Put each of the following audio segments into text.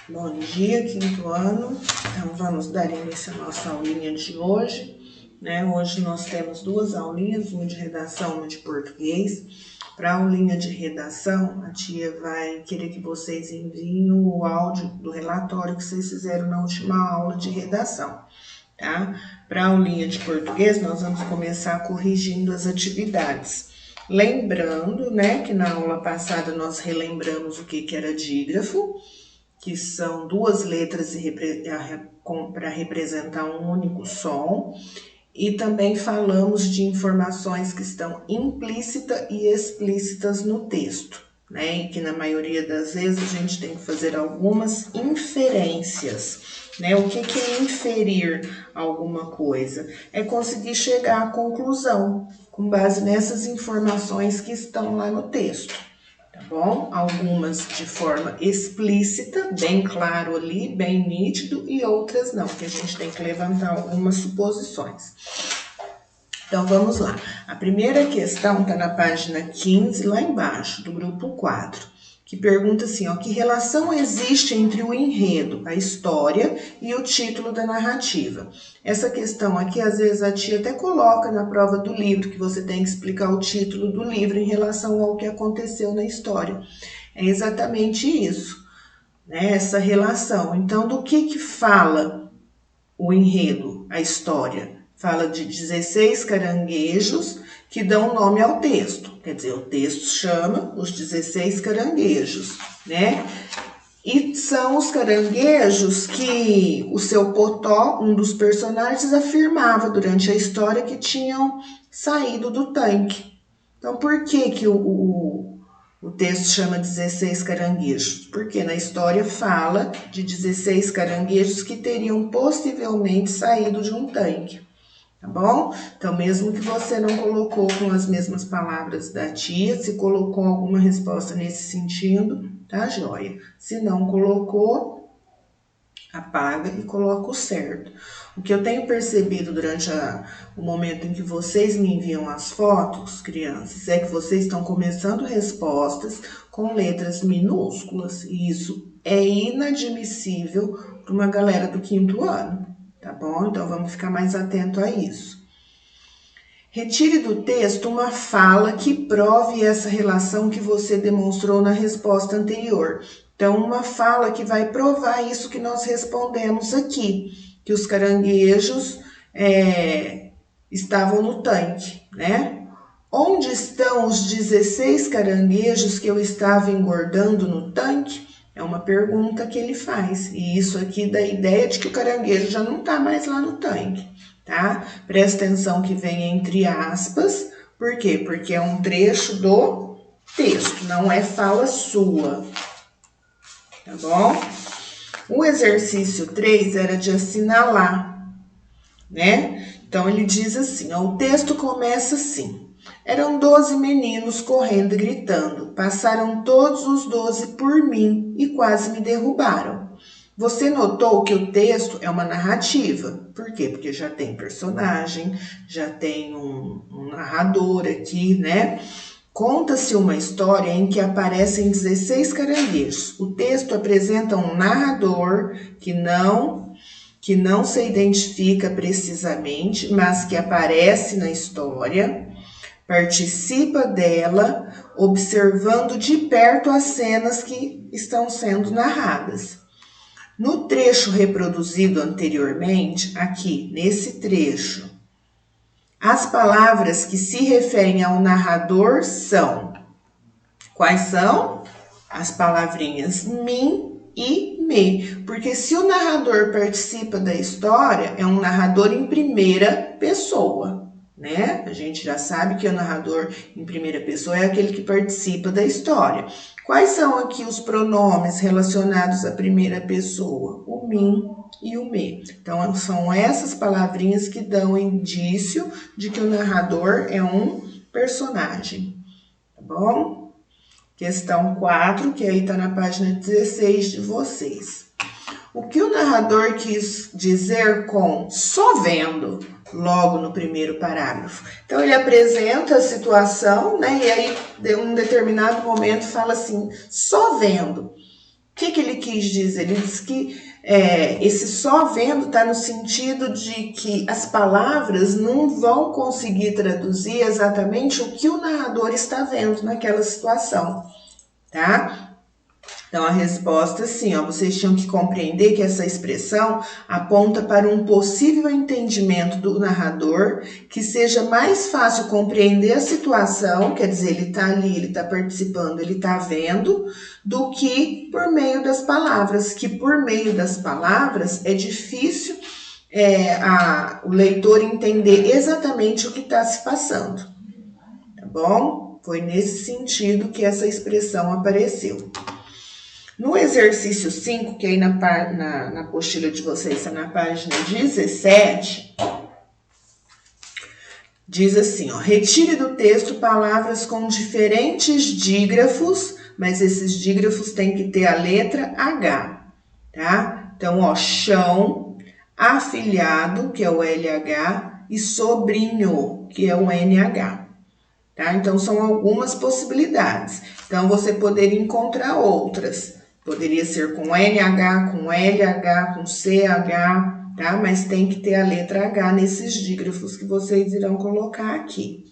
Bom dia, quinto ano. Então, vamos dar início à nossa aulinha de hoje, né? Hoje nós temos duas aulinhas, uma de redação e uma de português. Para a aulinha de redação, a tia vai querer que vocês enviem o áudio do relatório que vocês fizeram na última aula de redação, tá? Para a aulinha de português, nós vamos começar corrigindo as atividades. Lembrando, né, que na aula passada nós relembramos o que era dígrafo, que são duas letras para representar um único som, e também falamos de informações que estão implícitas e explícitas no texto, né? E que na maioria das vezes a gente tem que fazer algumas inferências, né? O que é inferir alguma coisa? É conseguir chegar à conclusão com base nessas informações que estão lá no texto. Tá bom? Algumas de forma explícita, bem claro ali, bem nítido, e outras não, porque a gente tem que levantar algumas suposições. Então, vamos lá. A primeira questão está na página 15, lá embaixo, do grupo 4, que pergunta assim, ó, que relação existe entre o enredo, a história e o título da narrativa? Essa questão aqui, às vezes, a tia até coloca na prova do livro, que você tem que explicar o título do livro em relação ao que aconteceu na história. É exatamente isso, né? Essa relação. Então, do que fala o enredo, a história? Fala de 16 caranguejos que dão nome ao texto. Quer dizer, o texto chama os 16 caranguejos, né? E são os caranguejos que o seu Potó, um dos personagens, afirmava durante a história que tinham saído do tanque. Então, por que o texto chama 16 caranguejos? Porque na história fala de 16 caranguejos que teriam possivelmente saído de um tanque. Tá bom? Então, mesmo que você não colocou com as mesmas palavras da tia, se colocou alguma resposta nesse sentido, tá joia. Se não colocou, apaga e coloca o certo. O que eu tenho percebido durante o momento em que vocês me enviam as fotos, crianças, é que vocês estão começando respostas com letras minúsculas. E isso é inadmissível para uma galera do quinto ano. Tá bom? Então, vamos ficar mais atento a isso. Retire do texto uma fala que prove essa relação que você demonstrou na resposta anterior. Então, uma fala que vai provar isso que nós respondemos aqui, que os caranguejos estavam no tanque, né? Onde estão os 16 caranguejos que eu estava engordando no tanque? É uma pergunta que ele faz, e isso aqui dá a ideia de que o caranguejo já não está mais lá no tanque, tá? Presta atenção que vem entre aspas, por quê? Porque é um trecho do texto, não é fala sua, tá bom? O exercício 3 era de assinalar, né? Então, ele diz assim, ó, o texto começa assim. Eram 12 meninos correndo e gritando. Passaram todos os 12 por mim e quase me derrubaram. Você notou que o texto é uma narrativa. Por quê? Porque já tem personagem, já tem um narrador aqui, né? Conta-se uma história em que aparecem 16 caranguejos. O texto apresenta um narrador que não se identifica precisamente, mas que aparece na história, participa dela, observando de perto as cenas que estão sendo narradas. No trecho reproduzido anteriormente, aqui, nesse trecho, as palavras que se referem ao narrador são... Quais são? As palavrinhas mim e me. Porque se o narrador participa da história, é um narrador em primeira pessoa, né? A gente já sabe que o narrador em primeira pessoa é aquele que participa da história. Quais são aqui os pronomes relacionados à primeira pessoa? O mim e o me. Então, são essas palavrinhas que dão indício de que o narrador é um personagem, tá bom? Questão 4, que aí está na página 16 de vocês. O que o narrador quis dizer com só vendo, logo no primeiro parágrafo? Então, ele apresenta a situação, né? E aí, em um determinado momento, fala assim, só vendo. que ele quis dizer? Ele diz que esse só vendo está no sentido de que as palavras não vão conseguir traduzir exatamente o que o narrador está vendo naquela situação, tá? Então, a resposta, sim, vocês tinham que compreender que essa expressão aponta para um possível entendimento do narrador, que seja mais fácil compreender a situação, quer dizer, ele está ali, ele está participando, ele está vendo, do que por meio das palavras, que por meio das palavras é difícil o leitor entender exatamente o que está se passando, tá bom? Foi nesse sentido que essa expressão apareceu. No exercício 5, que aí na apostila de vocês está na página 17, diz assim, retire do texto palavras com diferentes dígrafos, mas esses dígrafos têm que ter a letra H, tá? Então, chão, afilhado, que é o LH, e sobrinho, que é o NH. Tá? Então, são algumas possibilidades. Então, você poderia encontrar outras. Poderia ser com NH, com LH, com CH, tá? Mas tem que ter a letra H nesses dígrafos que vocês irão colocar aqui.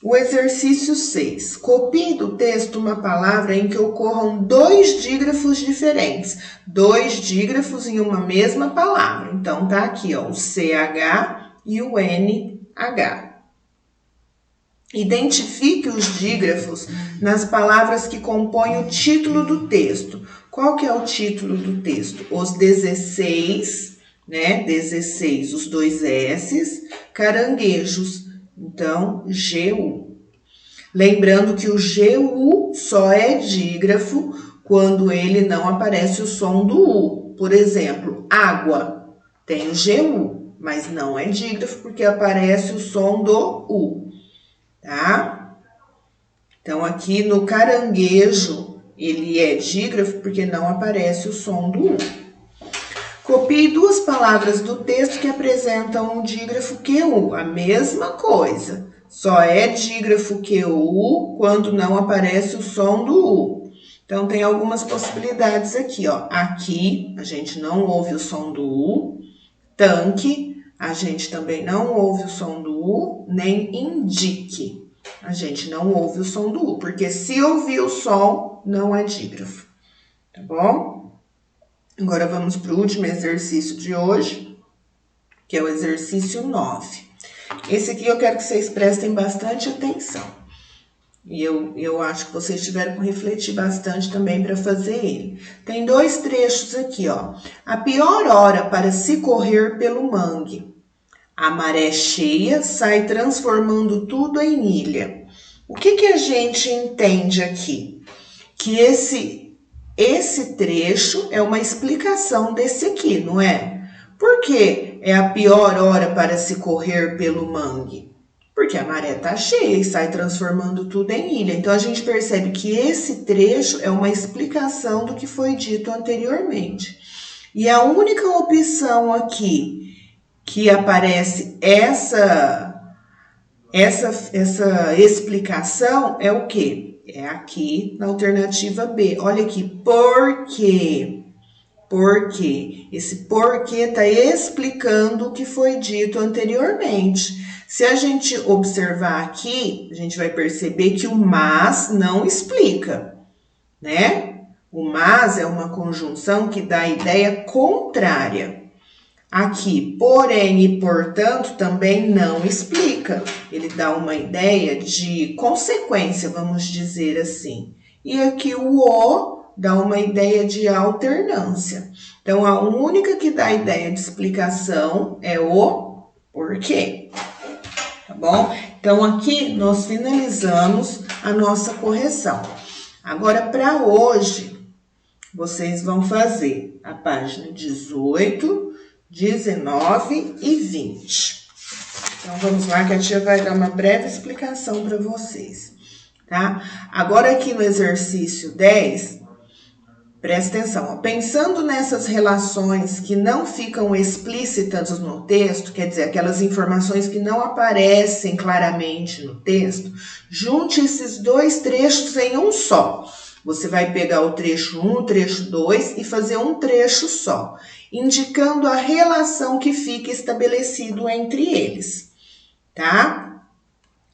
O exercício 6. Copie do texto uma palavra em que ocorram 2 dígrafos diferentes. 2 dígrafos em uma mesma palavra. Então, tá aqui, o CH e o NH. Identifique os dígrafos nas palavras que compõem o título do texto. Qual que é o título do texto? Os 16, né? 16, os 2 S's, caranguejos. Então, GU. Lembrando que o GU só é dígrafo quando ele não aparece o som do U. Por exemplo, água tem o GU, mas não é dígrafo porque aparece o som do U. Tá? Então, aqui no caranguejo, ele é dígrafo porque não aparece o som do U. Copie 2 palavras do texto que apresentam um dígrafo QU, a mesma coisa. Só é dígrafo QU quando não aparece o som do U. Então, tem algumas possibilidades aqui, Aqui, a gente não ouve o som do U. Tanque, a gente também não ouve o som do U, nem indique. A gente não ouve o som do U, porque se ouvir o som, não é dígrafo. Tá bom? Agora vamos para o último exercício de hoje, que é o exercício 9. Esse aqui eu quero que vocês prestem bastante atenção. E eu acho que vocês tiveram que refletir bastante também para fazer ele. Tem 2 trechos aqui, A pior hora para se correr pelo mangue. A maré cheia sai transformando tudo em ilha. O que a gente entende aqui? Que esse trecho é uma explicação desse aqui, não é? Por que é a pior hora para se correr pelo mangue? Porque a maré está cheia e sai transformando tudo em ilha. Então, a gente percebe que esse trecho é uma explicação do que foi dito anteriormente. E a única opção aqui que aparece essa explicação é o quê? É aqui na alternativa B. Olha aqui, por quê? Por quê? Esse porquê está explicando o que foi dito anteriormente. Se a gente observar aqui, a gente vai perceber que o mas não explica, né? O mas é uma conjunção que dá a ideia contrária. Aqui, porém e portanto, também não explica. Ele dá uma ideia de consequência, vamos dizer assim. E aqui o dá uma ideia de alternância. Então, a única que dá a ideia de explicação é o porquê. Tá bom? Então, aqui nós finalizamos a nossa correção. Agora, para hoje, vocês vão fazer a página 18, 19 e 20. Então, vamos lá que a tia vai dar uma breve explicação para vocês, tá? Agora, aqui no exercício 10, presta atenção, pensando nessas relações que não ficam explícitas no texto, quer dizer, aquelas informações que não aparecem claramente no texto, junte esses 2 trechos em um só. Você vai pegar o trecho 1, o trecho 2 e fazer um trecho só, indicando a relação que fica estabelecido entre eles, tá?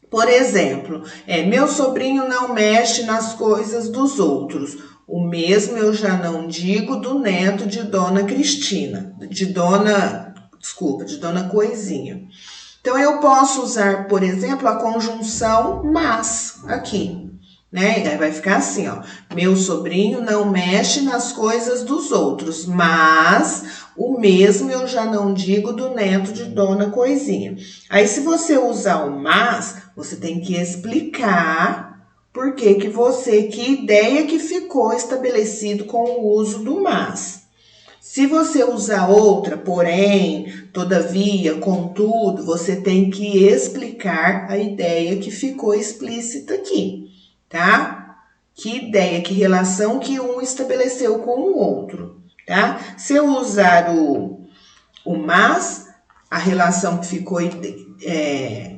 Por exemplo, meu sobrinho não mexe nas coisas dos outros. O mesmo eu já não digo do neto de Dona Cristina, de Dona Coisinha. Então, eu posso usar, por exemplo, a conjunção mas aqui, né? E aí vai ficar assim, ó. Meu sobrinho não mexe nas coisas dos outros, mas o mesmo eu já não digo do neto de Dona Coisinha. Aí, se você usar o mas, você tem que explicar por que ideia que ficou estabelecido com o uso do mas. Se você usar outra, porém, todavia, contudo, você tem que explicar a ideia que ficou explícita aqui, tá? Que ideia, que relação que um estabeleceu com o outro, tá? Se eu usar o mas, a relação que ficou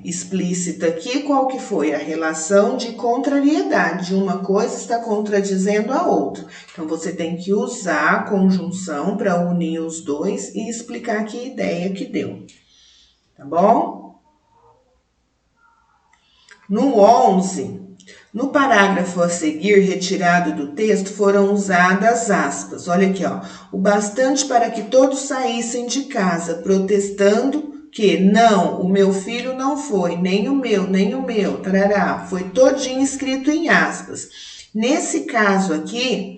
explícita aqui, qual que foi? A relação de contrariedade. Uma coisa está contradizendo a outra. Então, você tem que usar a conjunção para unir os dois e explicar que ideia que deu. Tá bom? No 11, no parágrafo a seguir, retirado do texto, foram usadas aspas. Olha aqui, ó. O bastante para que todos saíssem de casa, protestando que não, o meu filho não foi, nem o meu, tarará. Foi todinho escrito em aspas. Nesse caso aqui,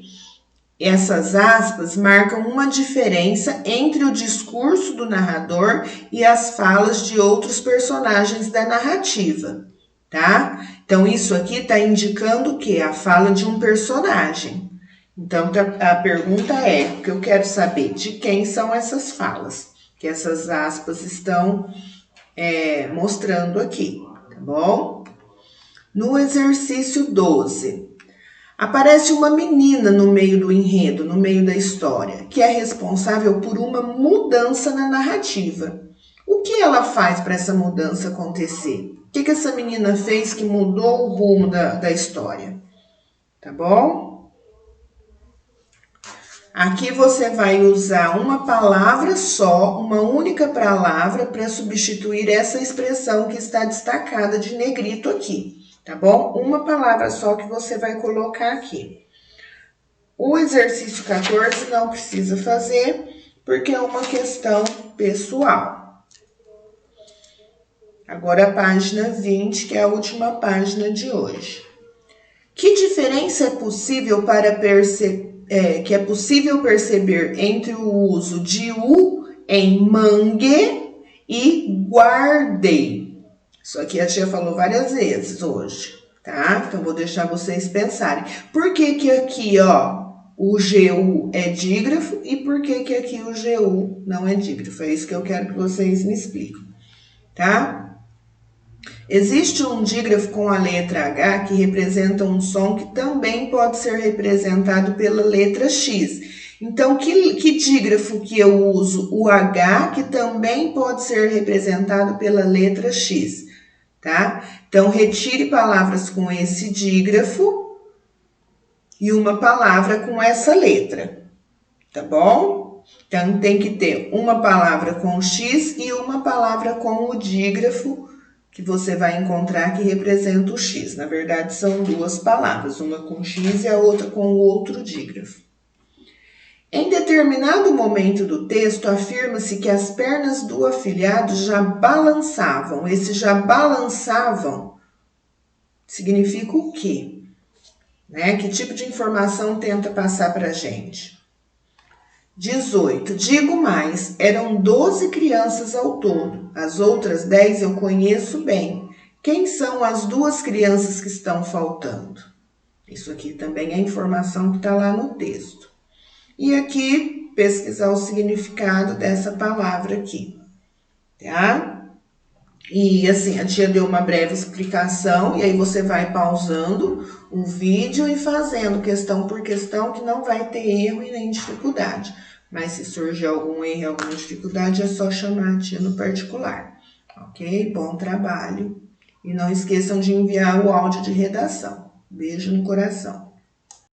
essas aspas marcam uma diferença entre o discurso do narrador e as falas de outros personagens da narrativa, tá? Então, isso aqui está indicando o quê? A fala de um personagem. Então, a pergunta é, o que eu quero saber, de quem são essas falas? Que essas aspas estão mostrando aqui, tá bom? No exercício 12, aparece uma menina no meio do enredo, no meio da história, que é responsável por uma mudança na narrativa. O que ela faz para essa mudança acontecer? O que essa menina fez que mudou o rumo da história? Tá bom? Aqui você vai usar uma palavra só, uma única palavra para substituir essa expressão que está destacada de negrito aqui, tá bom? Uma palavra só que você vai colocar aqui. O exercício 14 não precisa fazer, porque é uma questão pessoal. Agora a página 20, que é a última página de hoje. Que diferença é possível que é possível perceber entre o uso de u em mangue e guardei? Isso aqui a tia falou várias vezes hoje, tá? Então, vou deixar vocês pensarem. Por que aqui, ó, o GU é dígrafo e por que aqui o GU não é dígrafo? É isso que eu quero que vocês me expliquem, tá? Existe um dígrafo com a letra H que representa um som que também pode ser representado pela letra X. Então, que dígrafo que eu uso? O H, que também pode ser representado pela letra X, tá? Então, retire palavras com esse dígrafo e uma palavra com essa letra, tá bom? Então, tem que ter uma palavra com X e uma palavra com o dígrafo que você vai encontrar que representa o X. Na verdade, são duas palavras, uma com X e a outra com o outro dígrafo. Em determinado momento do texto, afirma-se que as pernas do afilhado já balançavam. Esse já balançavam significa o quê? Né? Que tipo de informação tenta passar para a gente? 18. Digo mais, eram 12 crianças ao todo. As outras 10 eu conheço bem. Quem são as 2 crianças que estão faltando? Isso aqui também é informação que está lá no texto. E aqui, pesquisar o significado dessa palavra aqui, tá? E assim, a tia deu uma breve explicação e aí você vai pausando o vídeo e fazendo questão por questão que não vai ter erro e nem dificuldade. Mas se surgir algum erro, alguma dificuldade, é só chamar a tia no particular, ok? Bom trabalho. E não esqueçam de enviar o áudio de redação. Beijo no coração.